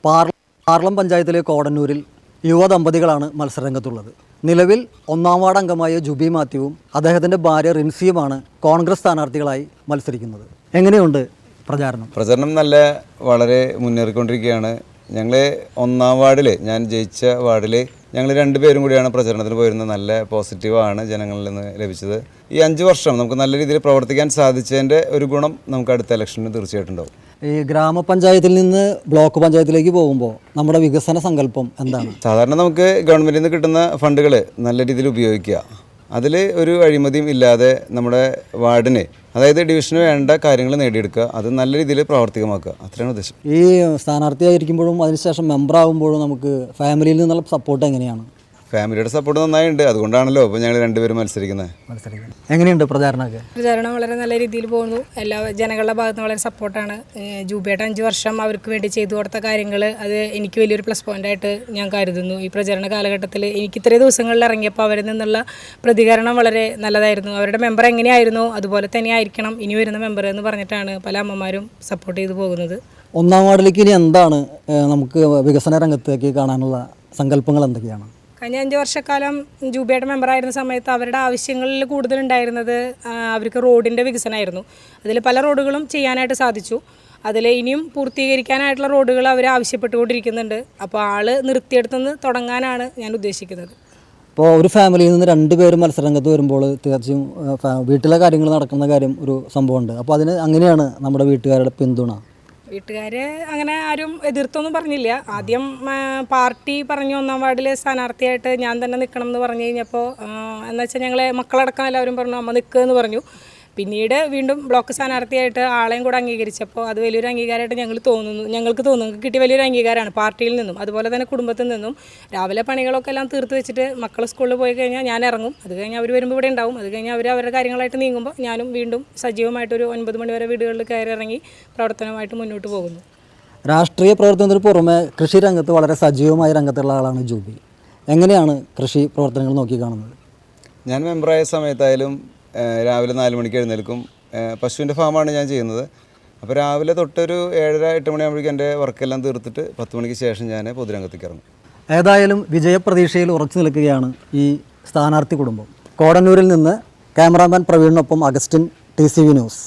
പാർലം പഞ്ചായത്തിലെ കോടന്നൂരിൽ യുവദമ്പതികളാണ് മത്സരരംഗത്തുള്ളത്. നിലവിൽ ഒന്നാം വാർഡ് അംഗമായ ജുബി മാത്യുവും അദ്ദേഹത്തിൻ്റെ ഭാര്യ റിൻസിയുമാണ് കോൺഗ്രസ് സ്ഥാനാർത്ഥികളായി മത്സരിക്കുന്നത്. എങ്ങനെയുണ്ട് പ്രചാരണം? നല്ല വളരെ മുന്നേറിക്കൊണ്ടിരിക്കുകയാണ്. ഞങ്ങൾ ഒന്നാം വാർഡിൽ, ഞാൻ ജയിച്ച വാർഡിൽ ഞങ്ങൾ രണ്ടുപേരും കൂടിയാണ് പ്രചരണത്തിന് പോയിരുന്നത്. നല്ല പോസിറ്റീവാണ് ജനങ്ങളിൽ നിന്ന് ലഭിച്ചത്. ഈ 5 വർഷം നമുക്ക് നല്ല രീതിയിൽ പ്രവർത്തിക്കാൻ സാധിച്ചതിൻ്റെ ഒരു ഗുണം നമുക്ക് അടുത്ത ഇലക്ഷന് തീർച്ചയായിട്ടും ഉണ്ടാവും. ഈ ഗ്രാമപഞ്ചായത്തിൽ നിന്ന് ബ്ലോക്ക് പഞ്ചായത്തിലേക്ക് പോകുമ്പോൾ നമ്മുടെ വികസന സങ്കല്പം എന്താണ്? സാധാരണ നമുക്ക് ഗവൺമെൻറ്റിൽ നിന്ന് കിട്ടുന്ന ഫണ്ടുകൾ നല്ല രീതിയിൽ ഉപയോഗിക്കുക, അതിൽ ഒരു അഴിമതിയും ഇല്ലാതെ നമ്മുടെ വാർഡിന്, അതായത് ഡിവിഷന് വേണ്ട കാര്യങ്ങൾ നേടിയെടുക്കുക, അത് നല്ല രീതിയിൽ പ്രാവർത്തികമാക്കുക, അത്രയാണ് ഉദ്ദേശം. ഈ സ്ഥാനാർത്ഥിയായിരിക്കുമ്പോഴും അതിനുശേഷം മെമ്പറാകുമ്പോഴും നമുക്ക് ഫാമിലിയിൽ നിന്നുള്ള സപ്പോർട്ട് എങ്ങനെയാണ്? ഫാമിലിയുടെ സപ്പോർട്ട് നന്നായിട്ടുണ്ട്, അതുകൊണ്ടാണല്ലോ ഇപ്പോൾ ഞങ്ങൾ രണ്ടുപേരും മത്സരിക്കുന്നത്. എങ്ങനെയുണ്ട് പ്രചാരണമൊക്കെ? പ്രചാരണം വളരെ നല്ല രീതിയിൽ പോകുന്നു. എല്ലാ ജനങ്ങളുടെ ഭാഗത്ത് നിന്ന് വളരെ സപ്പോർട്ടാണ്. ജൂബിയേട്ട 5 വർഷം അവർക്ക് വേണ്ടി ചെയ്തു കൊടുത്ത കാര്യങ്ങൾ അത് എനിക്ക് വലിയൊരു പ്ലസ് പോയിൻ്റായിട്ട് ഞാൻ കരുതുന്നു. ഈ പ്രചരണ കാലഘട്ടത്തിൽ എനിക്ക് ഇത്രയും ദിവസങ്ങളിൽ ഇറങ്ങിയപ്പോൾ അവരിൽ നിന്നുള്ള പ്രതികരണം വളരെ നല്ലതായിരുന്നു. അവരുടെ മെമ്പർ എങ്ങനെയായിരുന്നു അതുപോലെ തന്നെ ആയിരിക്കണം ഇനി വരുന്ന മെമ്പർ എന്ന് പറഞ്ഞിട്ടാണ് പല അമ്മമാരും സപ്പോർട്ട് ചെയ്തു പോകുന്നത്. ഒന്നാം വാർഡിലേക്ക് ഇനി എന്താണ് നമുക്ക് വികസന രംഗത്തേക്ക് കാണാനുള്ള സങ്കല്പങ്ങൾ എന്തൊക്കെയാണ്? കഴിഞ്ഞ 5 വർഷക്കാലം ജൂബിയുടെ മെമ്പറായിരുന്ന സമയത്ത് അവരുടെ ആവശ്യങ്ങളിൽ കൂടുതലുണ്ടായിരുന്നത് അവർക്ക് റോഡിൻ്റെ വികസനമായിരുന്നു. അതിൽ പല റോഡുകളും ചെയ്യാനായിട്ട് സാധിച്ചു. അതിൽ ഇനിയും പൂർത്തീകരിക്കാനായിട്ടുള്ള റോഡുകൾ അവർ ആവശ്യപ്പെട്ടുകൊണ്ടിരിക്കുന്നുണ്ട്. അപ്പോൾ നിർത്തിയെടുത്തുനിന്ന് തുടങ്ങാനാണ് ഞാൻ ഉദ്ദേശിക്കുന്നത്. ഇപ്പോൾ ഒരു ഫാമിലിയിൽ നിന്ന് 2 പേരും മത്സരരംഗത്ത് വരുമ്പോൾ തീർച്ചയായും വീട്ടിലെ കാര്യങ്ങൾ നടക്കുന്ന കാര്യം ഒരു സംഭവമുണ്ട്. അപ്പോൾ അതിന് അങ്ങനെയാണ് നമ്മുടെ വീട്ടുകാരുടെ പിന്തുണ? വീട്ടുകാർ അങ്ങനെ ആരും എതിർത്തൊന്നും പറഞ്ഞില്ല. ആദ്യം പാർട്ടി പറഞ്ഞു ഒന്നാം വാർഡിൽ സ്ഥാനാർത്ഥിയായിട്ട് ഞാൻ തന്നെ നിൽക്കണം എന്ന് പറഞ്ഞു കഴിഞ്ഞപ്പോൾ എന്നുവെച്ചാൽ ഞങ്ങളെ മക്കളടക്കം എല്ലാവരും പറഞ്ഞു അമ്മ നിൽക്കുക എന്ന് പറഞ്ഞു. പിന്നീട് വീണ്ടും ബ്ലോക്ക് സ്ഥാനാർത്ഥിയായിട്ട് ആളെയും കൂടെ അംഗീകരിച്ചപ്പോൾ അത് വലിയൊരു അംഗീകാരമായിട്ട് ഞങ്ങൾക്ക് തോന്നുന്നു കിട്ടിയ വലിയൊരു അംഗീകാരമാണ് പാർട്ടിയിൽ നിന്നും അതുപോലെ തന്നെ കുടുംബത്തിൽ നിന്നും. രാവിലെ പണികളൊക്കെ എല്ലാം തീർത്ത് വെച്ചിട്ട് മക്കൾ സ്കൂളിൽ പോയി കഴിഞ്ഞാൽ ഞാൻ ഇറങ്ങും. അത് കഴിഞ്ഞ് അവർ വരുമ്പോൾ ഇവിടെ ഉണ്ടാവും. അത് കഴിഞ്ഞ് അവരുടെ കാര്യങ്ങളായിട്ട് നീങ്ങുമ്പോൾ ഞാനും വീണ്ടും സജീവമായിട്ടൊരു 9 മണി വരെ വീടുകളിൽ കയറി ഇറങ്ങി പ്രവർത്തനമായിട്ട് മുന്നോട്ട് പോകുന്നു. രാഷ്ട്രീയ പ്രവർത്തനത്തിന് പുറമെ കൃഷി രംഗത്ത് വളരെ സജീവമായ രംഗത്തുള്ള ആളാണ് ജൂബി. എങ്ങനെയാണ് കൃഷി പ്രവർത്തനങ്ങൾ നോക്കിക്കാണുന്നത്? ഞാൻ മെമ്പറായ സമയത്തായാലും രാവിലെ 4 മണിക്ക് എഴുന്നേൽക്കും. പശുവിൻ്റെ ഫാമാണ് ഞാൻ ചെയ്യുന്നത്. അപ്പോൾ രാവിലെ തൊട്ടൊരു 7:30-8 മണിയാകുമ്പോഴേക്കും എൻ്റെ വർക്കെല്ലാം തീർത്തിട്ട് 10 മണിക്ക് ശേഷം ഞാൻ പൊതുരംഗത്തേക്ക് ഇറങ്ങും. ഏതായാലും വിജയപ്രതീക്ഷയിൽ ഉറച്ചു നിൽക്കുകയാണ് ഈ സ്ഥാനാർത്ഥി കുടുംബം. കോടന്നൂരിൽ നിന്ന് ക്യാമറാമാൻ പ്രവീണിനൊപ്പം അഗസ്റ്റിൻ, TCV ന്യൂസ്.